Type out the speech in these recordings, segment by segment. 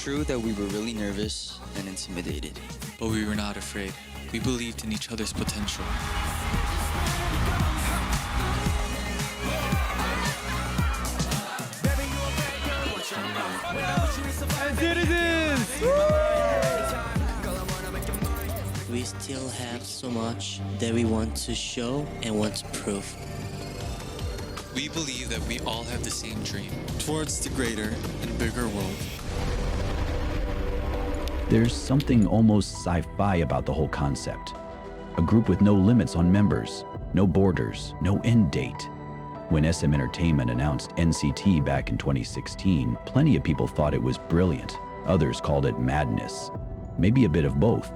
true that we were really nervous and intimidated. But we were not afraid. We believed in each other's potential. We still have so much that we want to show and want to prove. We believe that we all have the same dream towards the greater and bigger world. There's something almost sci-fi about the whole concept. A group with no limits on members, no borders, no end date. When SM Entertainment announced NCT back in 2016, plenty of people thought it was brilliant. Others called it madness. Maybe a bit of both.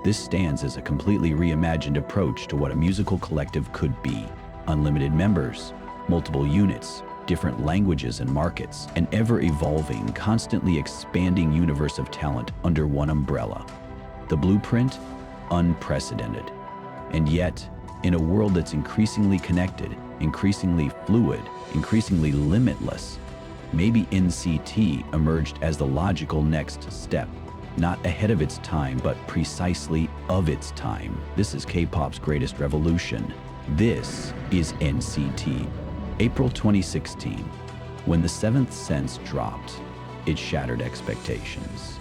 This stands as a completely reimagined approach to what a musical collective could be. Unlimited members, multiple units, different languages and markets, an ever-evolving, constantly expanding universe of talent under one umbrella. The blueprint? Unprecedented. And yet, in a world that's increasingly connected, increasingly fluid, increasingly limitless, maybe NCT emerged as the logical next step. Not ahead of its time, but precisely of its time. This is K-pop's greatest revolution. This is NCT. April 2016. When the seventh sense dropped, it shattered expectations.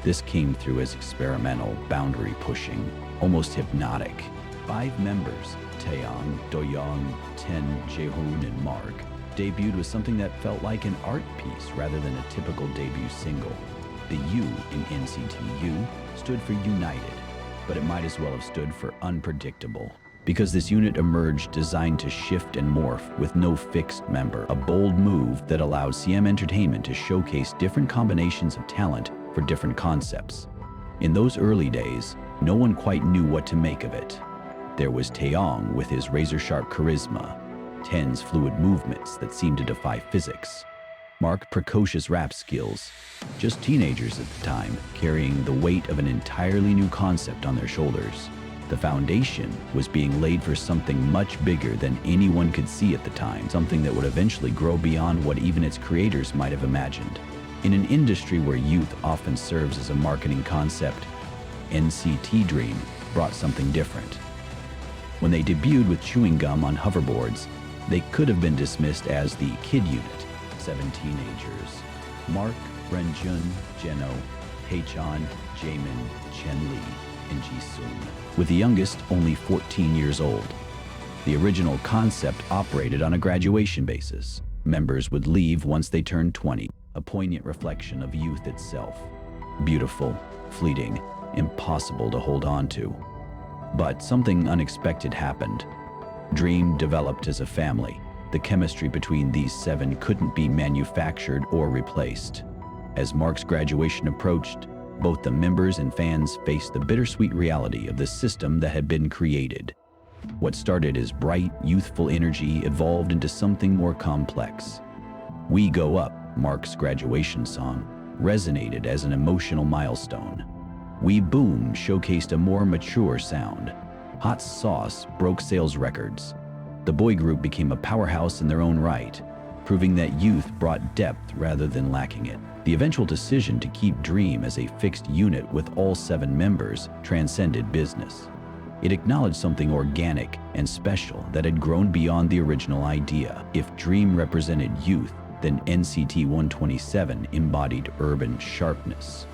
This came through as experimental, boundary-pushing, almost hypnotic. 5 members, Taeyong, Doyoung, Ten, Jaehoon, and Mark, debuted with something that felt like an art piece rather than a typical debut single. The U in NCT U stood for united, but it might as well have stood for unpredictable. Because this unit emerged designed to shift and morph with no fixed member, a bold move that allowed CM Entertainment to showcase different combinations of talent for different concepts. In those early days, no one quite knew what to make of it. There was Taeyong with his razor-sharp charisma, Ten's fluid movements that seemed to defy physics, Mark's precocious rap skills, just teenagers at the time, carrying the weight of an entirely new concept on their shoulders. The foundation was being laid for something much bigger than anyone could see at the time, something that would eventually grow beyond what even its creators might have imagined. In an industry where youth often serves as a marketing concept, NCT Dream brought something different. When they debuted with chewing gum on hoverboards, they could have been dismissed as the kid unit. 7 teenagers: Mark, Renjun, Jeno, Haechan, Jaemin, Chen Li, and Jisung, with the youngest only 14 years old. The original concept operated on a graduation basis. Members would leave once they turned 20, a poignant reflection of youth itself. Beautiful, fleeting, impossible to hold on to. But something unexpected happened. Dream developed as a family. The chemistry between these 7 couldn't be manufactured or replaced. As Mark's graduation approached, both the members and fans faced the bittersweet reality of the system that had been created. What started as bright, youthful energy evolved into something more complex. We Go Up, Mark's graduation song, resonated as an emotional milestone. We Boom showcased a more mature sound. Hot Sauce broke sales records. The boy group became a powerhouse in their own right, proving that youth brought depth rather than lacking it. The eventual decision to keep Dream as a fixed unit with all 7 members transcended business. It acknowledged something organic and special that had grown beyond the original idea. If Dream represented youth, then NCT 127 embodied urban sharpness.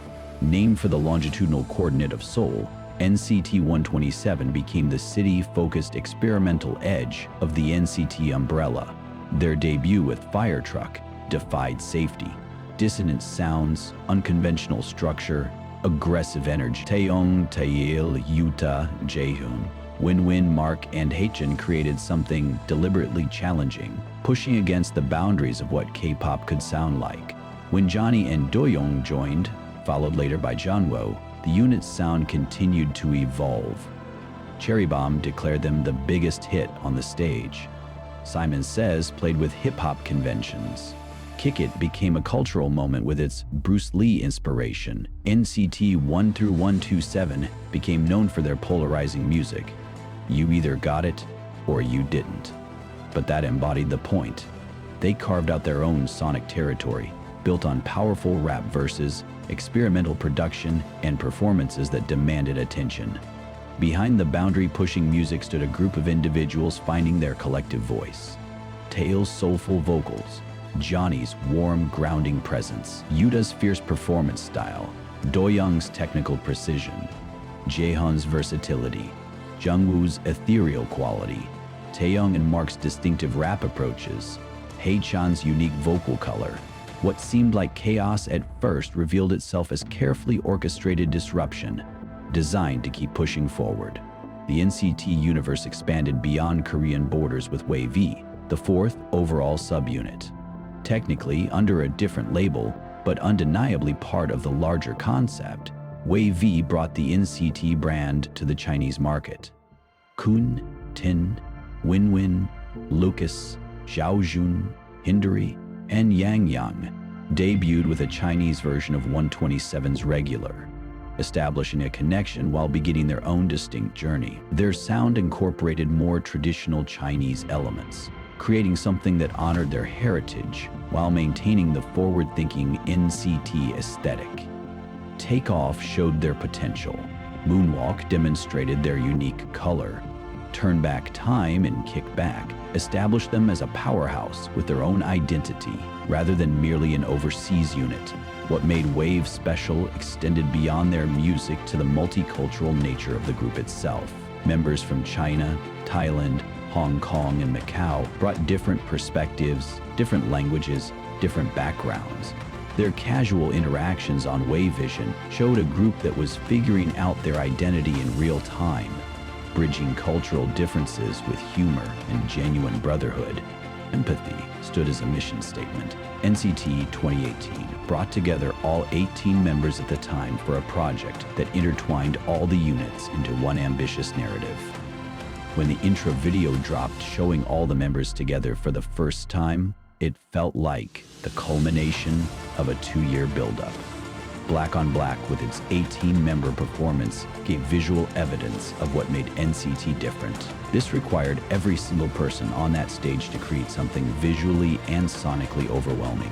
Named for the longitudinal coordinate of Seoul, NCT 127 became the city-focused experimental edge of the NCT umbrella. Their debut with Fire Truck defied safety. Dissonant sounds, unconventional structure, aggressive energy. Taeyong, Taeil, Yuta, Jaehoon, Win-Win, Mark, and Haechan created something deliberately challenging, pushing against the boundaries of what K-pop could sound like. When Johnny and Doyoung joined, followed later by Janwo, the unit's sound continued to evolve. Cherry Bomb declared them the biggest hit on the stage. Simon Says played with hip-hop conventions. Kick It became a cultural moment with its Bruce Lee inspiration. NCT 1 through 127 became known for their polarizing music. You either got it or you didn't. But that embodied the point. They carved out their own sonic territory. built on powerful rap verses, experimental production, and performances that demanded attention. Behind the boundary-pushing music stood a group of individuals finding their collective voice. Taeil's soulful vocals, Johnny's warm, grounding presence, Yuta's fierce performance style, Doyoung's technical precision, Jaehyun's versatility, Jungwoo's ethereal quality, Taeyong and Mark's distinctive rap approaches, Haechan's unique vocal color. What seemed like chaos at first revealed itself as carefully orchestrated disruption, designed to keep pushing forward. The NCT universe expanded beyond Korean borders with WAYV, the fourth overall subunit. Technically under a different label, but undeniably part of the larger concept, WAYV brought the NCT brand to the Chinese market. Kun, Tin, Winwin, Lucas, Xiaojun, Hindari, and Yang Yang debuted with a Chinese version of 127's regular, establishing a connection while beginning their own distinct journey. Their sound incorporated more traditional Chinese elements, creating something that honored their heritage while maintaining the forward-thinking NCT aesthetic. Takeoff showed their potential. Moonwalk demonstrated their unique color. Turn Back Time and Kick Back established them as a powerhouse with their own identity, rather than merely an overseas unit. What made WAYV special extended beyond their music to the multicultural nature of the group itself. Members from China, Thailand, Hong Kong, and Macau brought different perspectives, different languages, different backgrounds. Their casual interactions on WAVEvision showed a group that was figuring out their identity in real time, bridging cultural differences with humor and genuine brotherhood. Empathy stood as a mission statement. NCT 2018 brought together all 18 members at the time for a project that intertwined all the units into one ambitious narrative. When the intro video dropped showing all the members together for the first time, it felt like the culmination of a 2-year buildup. Black on Black with its 18-member performance gave visual evidence of what made NCT different. This required every single person on that stage to create something visually and sonically overwhelming.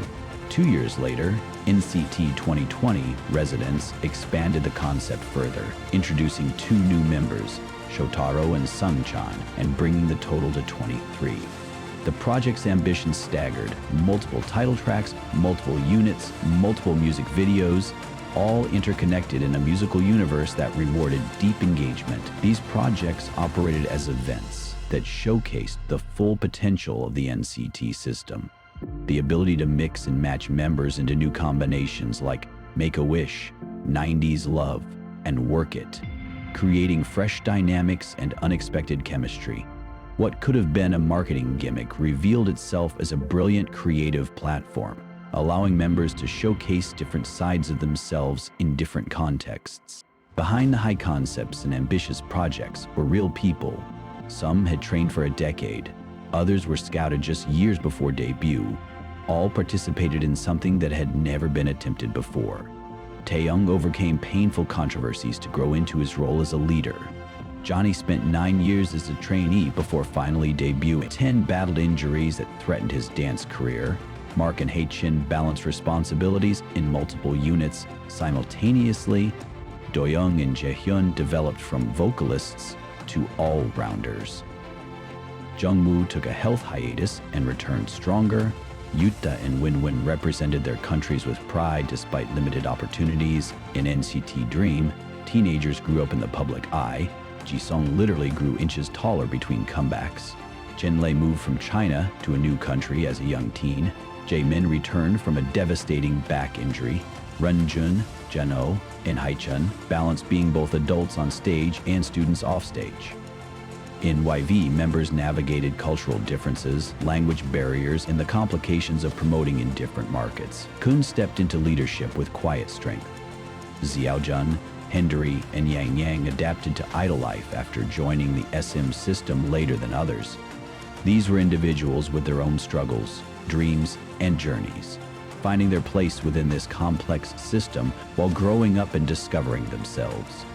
2 years later, NCT 2020 residents expanded the concept further, introducing 2 new members, Shotaro and Sungchan, and bringing the total to 23. The project's ambition staggered: multiple title tracks, multiple units, multiple music videos, all interconnected in a musical universe that rewarded deep engagement. These projects operated as events that showcased the full potential of the NCT system. The ability to mix and match members into new combinations like Make-A-Wish, 90s Love, and Work It, creating fresh dynamics and unexpected chemistry. What could have been a marketing gimmick revealed itself as a brilliant creative platform, allowing members to showcase different sides of themselves in different contexts. Behind the high concepts and ambitious projects were real people. Some had trained for a decade, others were scouted just years before debut. All participated in something that had never been attempted before. Taeyong overcame painful controversies to grow into his role as a leader. Johnny spent 9 years as a trainee before finally debuting. 10 battled injuries that threatened his dance career. Mark and Haechan balanced responsibilities in multiple units simultaneously. Doyoung and Jaehyun developed from vocalists to all-rounders. Jungwoo took a health hiatus and returned stronger. Yuta and Winwin represented their countries with pride despite limited opportunities. In NCT Dream, teenagers grew up in the public eye. Jisung literally grew inches taller between comebacks. Jinlei moved from China to a new country as a young teen. Jaemin returned from a devastating back injury. Renjun, Jeno, and Haechan balanced being both adults on stage and students off stage. In WAYV, members navigated cultural differences, language barriers, and the complications of promoting in different markets. Kun stepped into leadership with quiet strength. Xiaojun, Hindari, and Yang Yang adapted to idol life after joining the SM system later than others. These were individuals with their own struggles, dreams, and journeys, finding their place within this complex system while growing up and discovering themselves.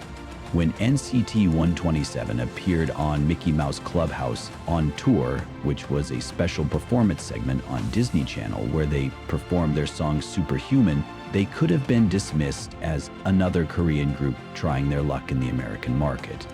When NCT 127 appeared on Mickey Mouse Clubhouse on Tour, which was a special performance segment on Disney Channel where they performed their song Superhuman, they could have been dismissed as another Korean group trying their luck in the American market.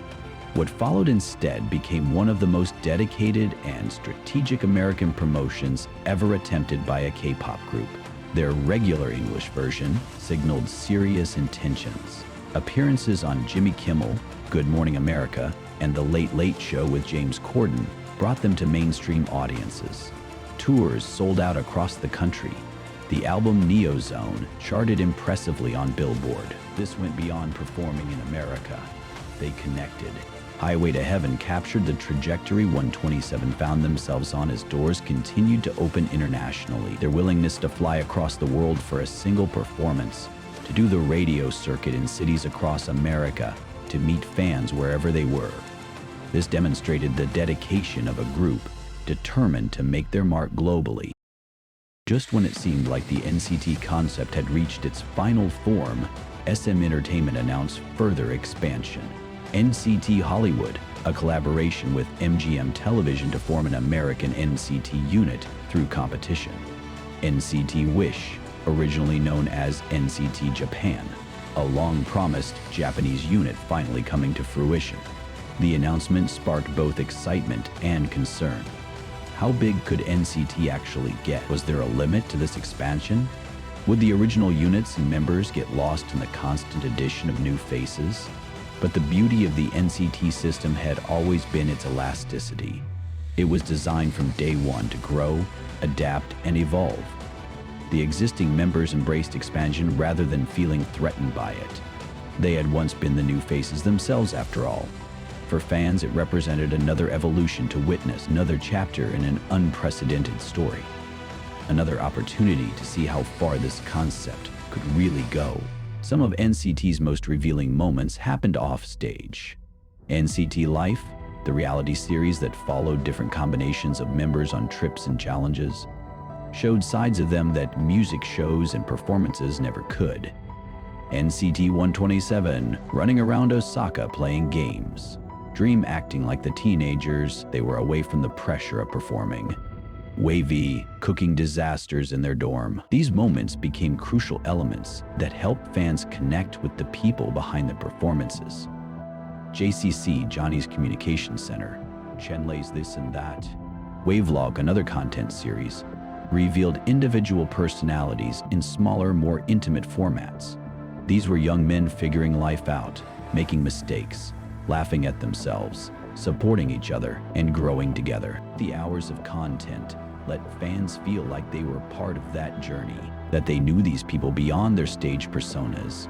What followed instead became one of the most dedicated and strategic American promotions ever attempted by a K-pop group. Their regular English version signaled serious intentions. Appearances on Jimmy Kimmel, Good Morning America, and The Late Late Show with James Corden brought them to mainstream audiences. Tours sold out across the country. The album Neo Zone charted impressively on Billboard. This went beyond performing in America. They connected. Highway to Heaven captured the trajectory 127 found themselves on as doors continued to open internationally. Their willingness to fly across the world for a single performance, to do the radio circuit in cities across America, to meet fans wherever they were. This demonstrated the dedication of a group determined to make their mark globally. Just when it seemed like the NCT concept had reached its final form, SM Entertainment announced further expansion. NCT Hollywood, a collaboration with MGM Television to form an American NCT unit through competition. NCT Wish, originally known as NCT Japan, a long-promised Japanese unit finally coming to fruition. The announcement sparked both excitement and concern. How big could NCT actually get? Was there a limit to this expansion? Would the original units and members get lost in the constant addition of new faces? But the beauty of the NCT system had always been its elasticity. It was designed from day one to grow, adapt, and evolve. The existing members embraced expansion rather than feeling threatened by it. They had once been the new faces themselves, after all. For fans, it represented another evolution to witness, another chapter in an unprecedented story. Another opportunity to see how far this concept could really go. Some of NCT's most revealing moments happened off stage. NCT Life, the reality series that followed different combinations of members on trips and challenges, showed sides of them that music shows and performances never could. NCT 127, running around Osaka playing games. Dream acting like the teenagers they were away from the pressure of performing. WAYV cooking disasters in their dorm. These moments became crucial elements that helped fans connect with the people behind the performances. JCC, Johnny's Communication Center, Chenlei's This and That. Wavlog, another content series, revealed individual personalities in smaller, more intimate formats. These were young men figuring life out, making mistakes, laughing at themselves, supporting each other, and growing together. The hours of content let fans feel like they were part of that journey, that they knew these people beyond their stage personas.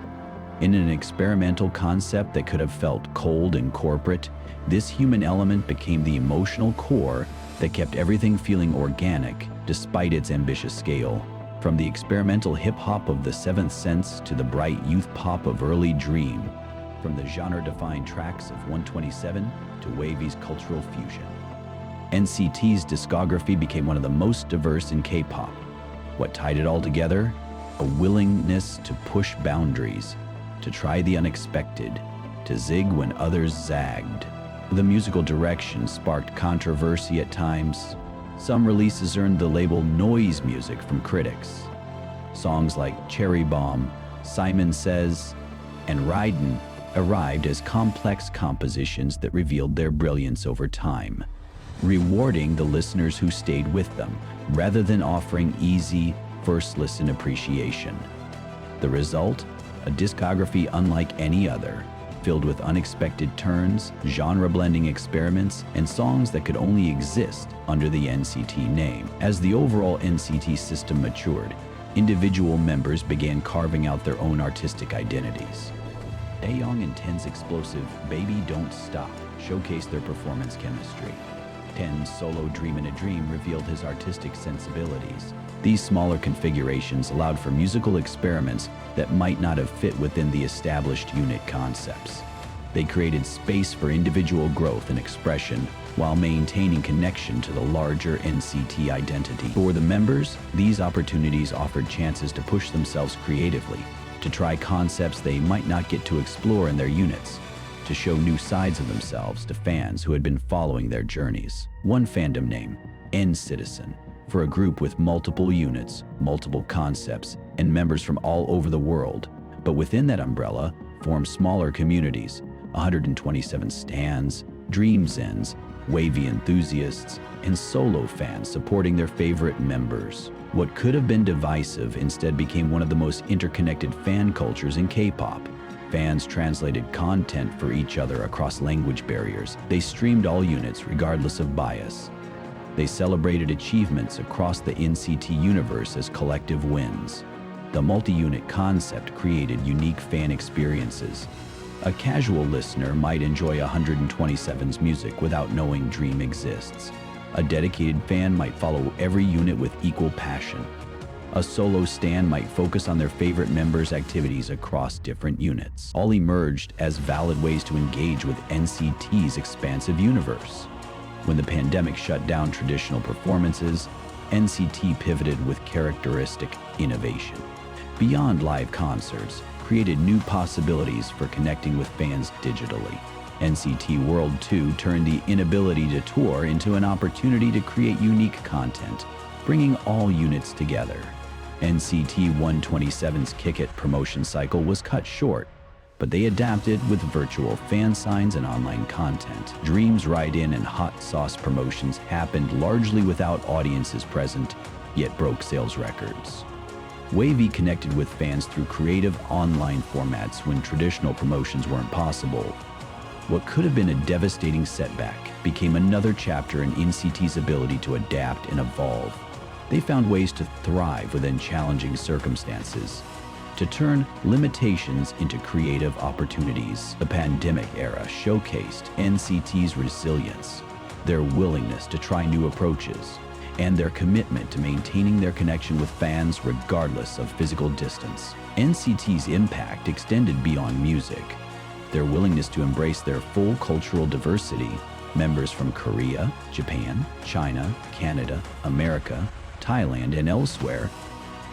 In an experimental concept that could have felt cold and corporate, this human element became the emotional core that kept everything feeling organic despite its ambitious scale. From the experimental hip-hop of the Seventh Sense to the bright youth pop of early Dream, from the genre-defined tracks of 127 to WAYV's cultural fusion. NCT's discography became one of the most diverse in K-pop. What tied it all together? A willingness to push boundaries, to try the unexpected, to zig when others zagged. The musical direction sparked controversy at times. Some releases earned the label noise music from critics. Songs like Cherry Bomb, Simon Says, and Ridin' arrived as complex compositions that revealed their brilliance over time, rewarding the listeners who stayed with them, rather than offering easy, first listen appreciation. The result? A discography unlike any other, filled with unexpected turns, genre-blending experiments, and songs that could only exist under the NCT name. As the overall NCT system matured, individual members began carving out their own artistic identities. Taeyong and Ten's explosive Baby Don't Stop showcased their performance chemistry. Ten's solo Dream in a Dream revealed his artistic sensibilities. These smaller configurations allowed for musical experiments that might not have fit within the established unit concepts. They created space for individual growth and expression while maintaining connection to the larger NCT identity. For the members, these opportunities offered chances to push themselves creatively, to try concepts they might not get to explore in their units. to show new sides of themselves to fans who had been following their journeys. One fandom name, NCT, for a group with multiple units, multiple concepts, and members from all over the world. But within that umbrella form smaller communities, 127 stans, Dreamzens, WAYV enthusiasts, and solo fans supporting their favorite members. What could have been divisive instead became one of the most interconnected fan cultures in K-pop. Fans translated content for each other across language barriers. They streamed all units regardless of bias. They celebrated achievements across the NCT universe as collective wins. The multi-unit concept created unique fan experiences. A casual listener might enjoy 127's music without knowing Dream exists. A dedicated fan might follow every unit with equal passion. A solo stan might focus on their favorite members' activities across different units. All emerged as valid ways to engage with NCT's expansive universe. When the pandemic shut down traditional performances, NCT pivoted with characteristic innovation. Beyond live concerts, created new possibilities for connecting with fans digitally. NCT World 2 turned the inability to tour into an opportunity to create unique content, bringing all units together. NCT 127's Kick It promotion cycle was cut short, but they adapted with virtual fan signs and online content. Dream's Ride-In and Hot Sauce promotions happened largely without audiences present, yet broke sales records. WAYV connected with fans through creative online formats when traditional promotions weren't possible. What could have been a devastating setback became another chapter in NCT's ability to adapt and evolve. They found ways to thrive within challenging circumstances, to turn limitations into creative opportunities. The pandemic era showcased NCT's resilience, their willingness to try new approaches, and their commitment to maintaining their connection with fans regardless of physical distance. NCT's impact extended beyond music. Their willingness to embrace their full cultural diversity, members from Korea, Japan, China, Canada, America, Thailand, and elsewhere,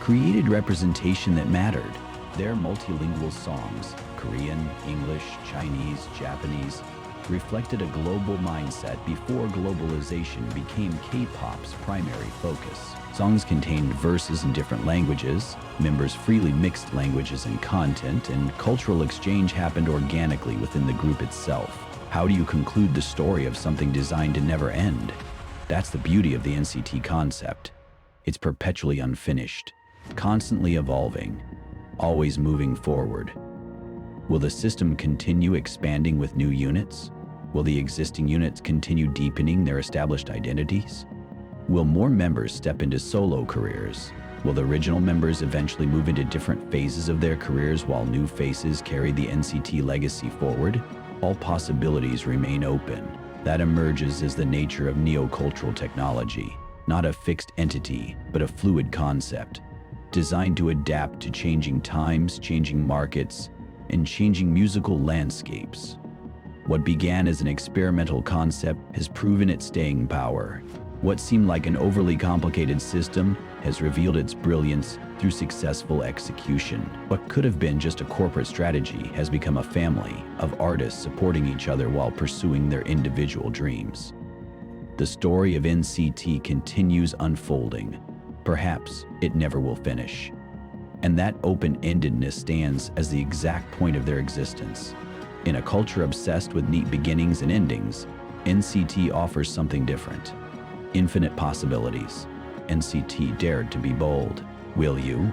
created representation that mattered. Their multilingual songs, Korean, English, Chinese, Japanese, reflected a global mindset before globalization became K-pop's primary focus. Songs contained verses in different languages, members freely mixed languages and content, and cultural exchange happened organically within the group itself. How do you conclude the story of something designed to never end? That's the beauty of the NCT concept. It's perpetually unfinished, constantly evolving, always moving forward. Will the system continue expanding with new units? Will the existing units continue deepening their established identities? Will more members step into solo careers? Will the original members eventually move into different phases of their careers while new faces carry the NCT legacy forward? All possibilities remain open. That emerges as the nature of neocultural technology, not a fixed entity, but a fluid concept, designed to adapt to changing times, changing markets, and changing musical landscapes. What began as an experimental concept has proven its staying power. What seemed like an overly complicated system has revealed its brilliance through successful execution. What could have been just a corporate strategy has become a family of artists supporting each other while pursuing their individual dreams. The story of NCT continues unfolding. Perhaps it never will finish. And that open-endedness stands as the exact point of their existence. In a culture obsessed with neat beginnings and endings, NCT offers something different. Infinite possibilities. NCT dared to be bold. Will you?